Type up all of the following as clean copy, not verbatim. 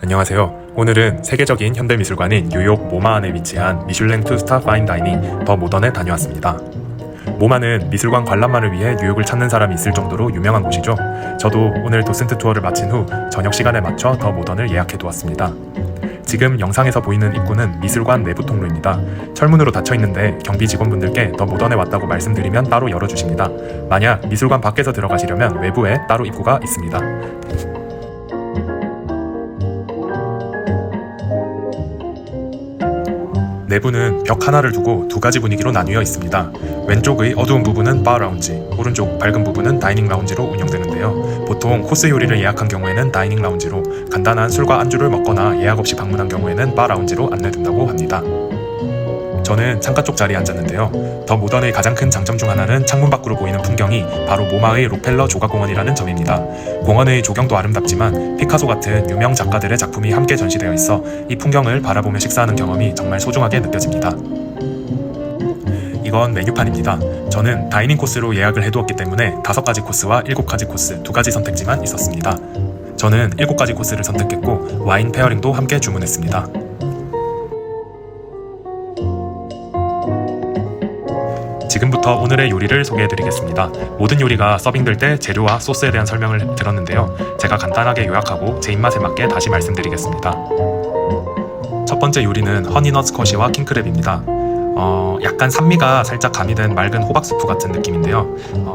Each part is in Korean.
안녕하세요. 오늘은 세계적인 현대미술관인 뉴욕 모마 안에 위치한 미슐랭 2스타 파인 다이닝 더 모던에 다녀왔습니다. 모마는 미술관 관람만을 위해 뉴욕을 찾는 사람이 있을 정도로 유명한 곳이죠. 저도 오늘 도슨트 투어를 마친 후 저녁 시간에 맞춰 더 모던을 예약해 두었습니다. 지금 영상에서 보이는 입구는 미술관 내부 통로입니다. 철문으로 닫혀 있는데 경비 직원분들께 더 모던에 왔다고 말씀드리면 따로 열어주십니다. 만약 미술관 밖에서 들어가시려면 외부에 따로 입구가 있습니다. 내부는 벽 하나를 두고 두 가지 분위기로 나뉘어 있습니다. 왼쪽의 어두운 부분은 바 라운지, 오른쪽 밝은 부분은 다이닝 라운지로 운영되는데요. 보통 코스 요리를 예약한 경우에는 다이닝 라운지로, 간단한 술과 안주를 먹거나 예약 없이 방문한 경우에는 바 라운지로 안내된다고 합니다. 저는 창가 쪽 자리에 앉았는데요. 더 모던의 가장 큰 장점 중 하나는 창문 밖으로 보이는 풍경이 바로 모마의 록펠러 조각공원이라는 점입니다. 공원의 조경도 아름답지만 피카소 같은 유명 작가들의 작품이 함께 전시되어 있어 이 풍경을 바라보며 식사하는 경험이 정말 소중하게 느껴집니다. 이건 메뉴판입니다. 저는 다이닝 코스로 예약을 해두었기 때문에 5가지 코스와 7가지 코스 2가지 선택지만 있었습니다. 저는 7가지 코스를 선택했고 와인 페어링도 함께 주문했습니다. 지금부터 오늘의 요리를 소개해드리겠습니다. 모든 요리가 서빙될 때 재료와 소스에 대한 설명을 들었는데요. 제가 간단하게 요약하고 제 입맛에 맞게 다시 말씀드리겠습니다. 첫 번째 요리는 허니넛 스쿼시와 킹크랩입니다. 약간 산미가 살짝 가미된 맑은 호박수프 같은 느낌인데요.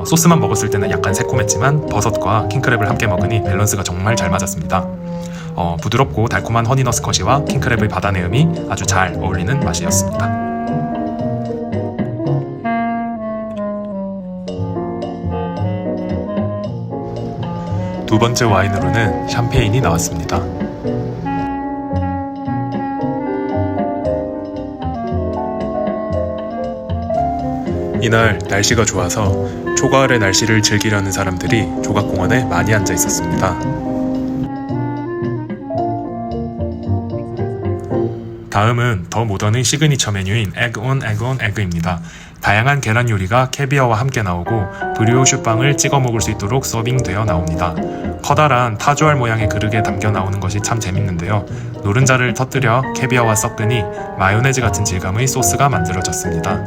소스만 먹었을 때는 약간 새콤했지만 버섯과 킹크랩을 함께 먹으니 밸런스가 정말 잘 맞았습니다. 부드럽고 달콤한 허니넛 스쿼시와 킹크랩의 바다내음이 아주 잘 어울리는 맛이었습니다. 두 번째 와인으로는 샴페인이 나왔습니다. 이날 날씨가 좋아서 초가을의 날씨를 즐기려는 사람들이 조각공원에 많이 앉아 있었습니다. 다음은 더 모던의 시그니처 메뉴인 에그 온 에그 온 에그입니다. 다양한 계란 요리가 캐비어와 함께 나오고 브리오슈 빵을 찍어 먹을 수 있도록 서빙되어 나옵니다. 커다란 타조알 모양의 그릇에 담겨 나오는 것이 참 재밌는데요. 노른자를 터뜨려 캐비어와 섞으니 마요네즈 같은 질감의 소스가 만들어졌습니다.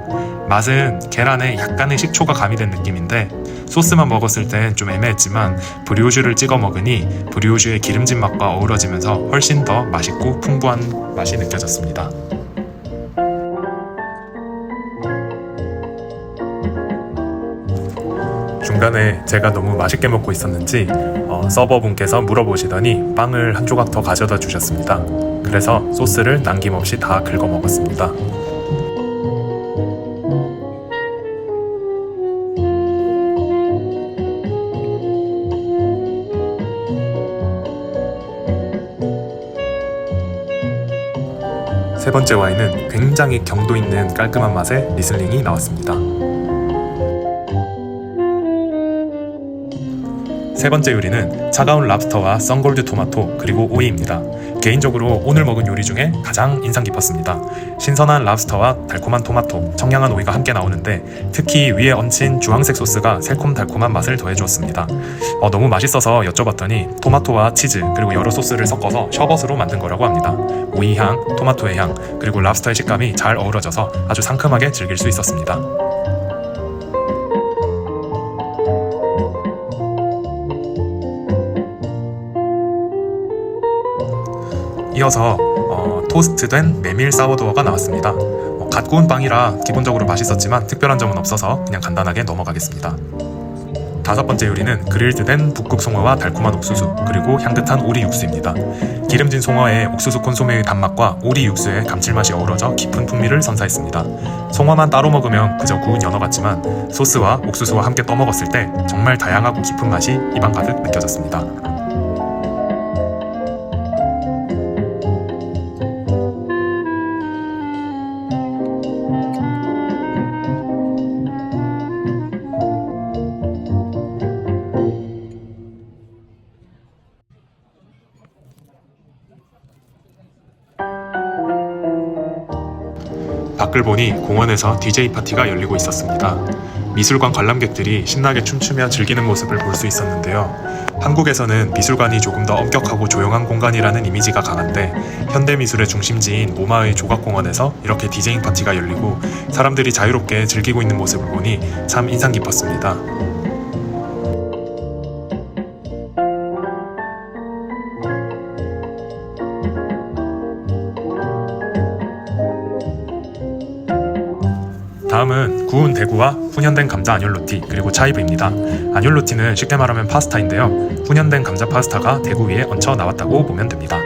맛은 계란에 약간의 식초가 가미된 느낌인데 소스만 먹었을 땐 좀 애매했지만 브리오슈를 찍어 먹으니 브리오슈의 기름진 맛과 어우러지면서 훨씬 더 맛있고 풍부한 맛이 느껴졌습니다. 중간에 제가 너무 맛있게 먹고 있었는지 서버분께서 물어보시더니 빵을 한 조각 더 가져다 주셨습니다. 그래서 소스를 남김없이 다 긁어 먹었습니다. 세 번째 와인은 굉장히 경도 있는 깔끔한 맛의 리슬링이 나왔습니다. 세 번째 요리는 차가운 랍스터와 썬골드 토마토 그리고 오이입니다. 개인적으로 오늘 먹은 요리 중에 가장 인상 깊었습니다. 신선한 랍스터와 달콤한 토마토, 청량한 오이가 함께 나오는데 특히 위에 얹힌 주황색 소스가 새콤달콤한 맛을 더해주었습니다. 너무 맛있어서 여쭤봤더니 토마토와 치즈 그리고 여러 소스를 섞어서 셔벗으로 만든 거라고 합니다. 오이 향, 토마토의 향, 그리고 랍스터의 식감이 잘 어우러져서 아주 상큼하게 즐길 수 있었습니다. 이어서 토스트된 메밀 사워도어가 나왔습니다. 갓 구운 빵이라 기본적으로 맛있었지만 특별한 점은 없어서 그냥 간단하게 넘어가겠습니다. 다섯 번째 요리는 그릴드된 북극 송어와 달콤한 옥수수 그리고 향긋한 오리 육수입니다. 기름진 송어에 옥수수 콘소메의 단맛과 오리 육수의 감칠맛이 어우러져 깊은 풍미를 선사했습니다. 송어만 따로 먹으면 그저 구운 연어 같지만 소스와 옥수수와 함께 떠먹었을 때 정말 다양하고 깊은 맛이 입안 가득 느껴졌습니다. 밖을 보니 공원에서 DJ 파티가 열리고 있었습니다. 미술관 관람객들이 신나게 춤추며 즐기는 모습을 볼 수 있었는데요. 한국에서는 미술관이 조금 더 엄격하고 조용한 공간이라는 이미지가 강한데 현대미술의 중심지인 모마의 조각공원에서 이렇게 디제잉 파티가 열리고 사람들이 자유롭게 즐기고 있는 모습을 보니 참 인상 깊었습니다. 다음은 구운 대구와 훈연된 감자 아뇰로티 그리고 차이브입니다. 아뇰로티는 쉽게 말하면 파스타인데요. 훈연된 감자 파스타가 대구 위에 얹혀 나왔다고 보면 됩니다.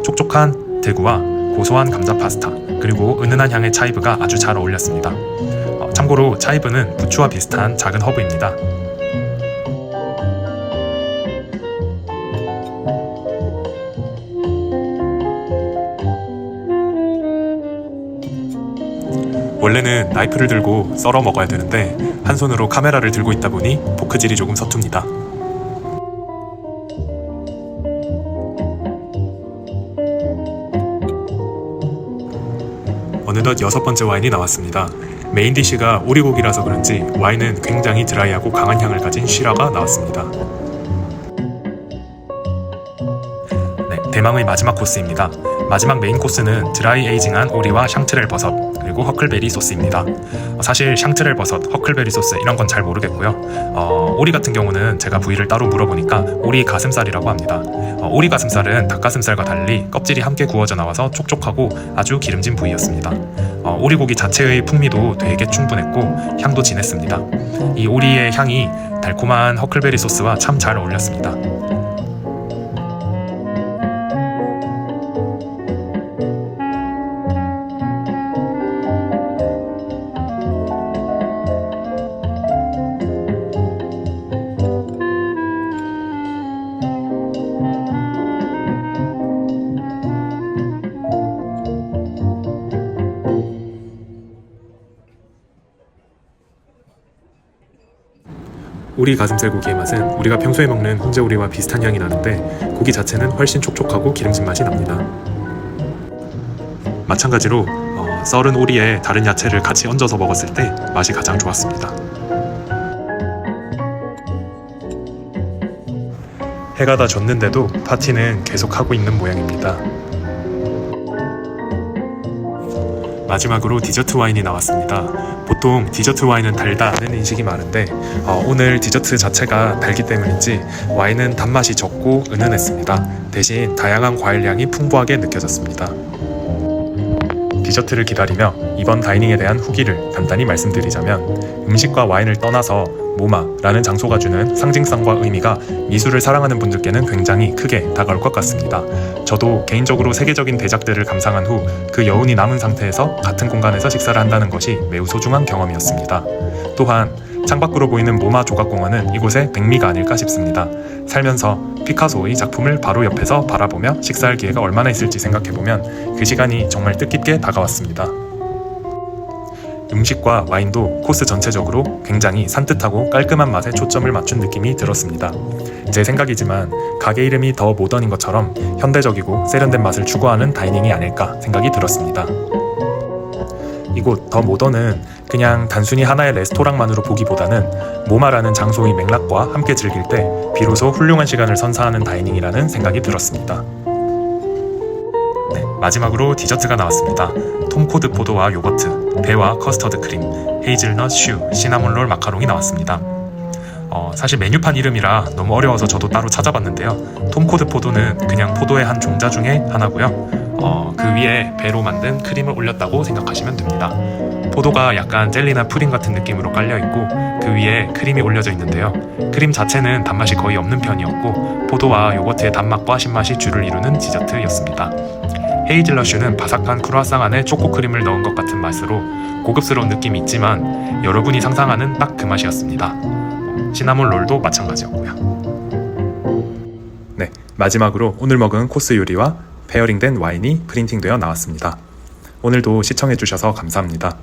촉촉한 대구와 고소한 감자 파스타 그리고 은은한 향의 차이브가 아주 잘 어울렸습니다. 참고로 차이브는 부추와 비슷한 작은 허브입니다. 원래는 나이프를 들고 썰어 먹어야 되는데 한 손으로 카메라를 들고 있다 보니 포크질이 조금 서툽니다. 어느덧 6번째 와인이 나왔습니다. 메인 디쉬가 오리고기라서 그런지 와인은 굉장히 드라이하고 강한 향을 가진 시라가 나왔습니다. 네, 대망의 마지막 코스입니다. 마지막 메인 코스는 드라이 에이징한 오리와 샹트렐 버섯 그리고 허클베리 소스입니다. 사실 샹트렐 버섯, 허클베리 소스 이런 건 잘 모르겠고요. 오리 같은 경우는 제가 부위를 따로 물어보니까 오리 가슴살이라고 합니다. 오리 가슴살은 닭가슴살과 달리 껍질이 함께 구워져 나와서 촉촉하고 아주 기름진 부위였습니다. 오리고기 자체의 풍미도 되게 충분했고 향도 진했습니다. 이 오리의 향이 달콤한 허클베리 소스와 참 잘 어울렸습니다. 오리 가슴살 고기의 맛은 우리가 평소에 먹는 훈제오리와 비슷한 향이 나는데 고기 자체는 훨씬 촉촉하고 기름진 맛이 납니다. 마찬가지로 썰은 오리에 다른 야채를 같이 얹어서 먹었을 때 맛이 가장 좋았습니다. 해가 다 졌는데도 파티는 계속하고 있는 모양입니다. 마지막으로 디저트 와인이 나왔습니다. 보통 디저트 와인은 달다는 인식이 많은데 오늘 디저트 자체가 달기 때문인지 와인은 단맛이 적고 은은했습니다. 대신 다양한 과일향이 풍부하게 느껴졌습니다. 디저트를 기다리며 이번 다이닝에 대한 후기를 간단히 말씀드리자면 음식과 와인을 떠나서 모마라는 장소가 주는 상징성과 의미가 미술을 사랑하는 분들께는 굉장히 크게 다가올 것 같습니다. 저도 개인적으로 세계적인 대작들을 감상한 후 그 여운이 남은 상태에서 같은 공간에서 식사를 한다는 것이 매우 소중한 경험이었습니다. 또한 창밖으로 보이는 모마 조각공원은 이곳의 백미가 아닐까 싶습니다. 살면서 피카소의 작품을 바로 옆에서 바라보며 식사할 기회가 얼마나 있을지 생각해보면 그 시간이 정말 뜻깊게 다가왔습니다. 음식과 와인도 코스 전체적으로 굉장히 산뜻하고 깔끔한 맛에 초점을 맞춘 느낌이 들었습니다. 제 생각이지만 가게 이름이 더 모던인 것처럼 현대적이고 세련된 맛을 추구하는 다이닝이 아닐까 생각이 들었습니다. 이곳 더 모던은 그냥 단순히 하나의 레스토랑만으로 보기보다는 모마라는 장소의 맥락과 함께 즐길 때 비로소 훌륭한 시간을 선사하는 다이닝이라는 생각이 들었습니다. 마지막으로 디저트가 나왔습니다. 톰코드 포도와 요거트, 배와 커스터드 크림, 헤이즐넛 슈, 시나몬롤 마카롱이 나왔습니다. 사실 메뉴판 이름이라 너무 어려워서 저도 따로 찾아봤는데요. 톰코드 포도는 그냥 포도의 한 종자 중에 하나고요. 그 위에 배로 만든 크림을 올렸다고 생각하시면 됩니다. 포도가 약간 젤리나 푸딩 같은 느낌으로 깔려있고 그 위에 크림이 올려져 있는데요. 크림 자체는 단맛이 거의 없는 편이었고 포도와 요거트의 단맛과 신맛이 주를 이루는 디저트였습니다. 헤이즐넛슈는 바삭한 크루아상 안에 초코크림을 넣은 것 같은 맛으로 고급스러운 느낌이 있지만 여러분이 상상하는 딱 그 맛이었습니다. 시나몬 롤도 마찬가지였고요. 네, 마지막으로 오늘 먹은 코스 요리와 페어링된 와인이 프린팅되어 나왔습니다. 오늘도 시청해주셔서 감사합니다.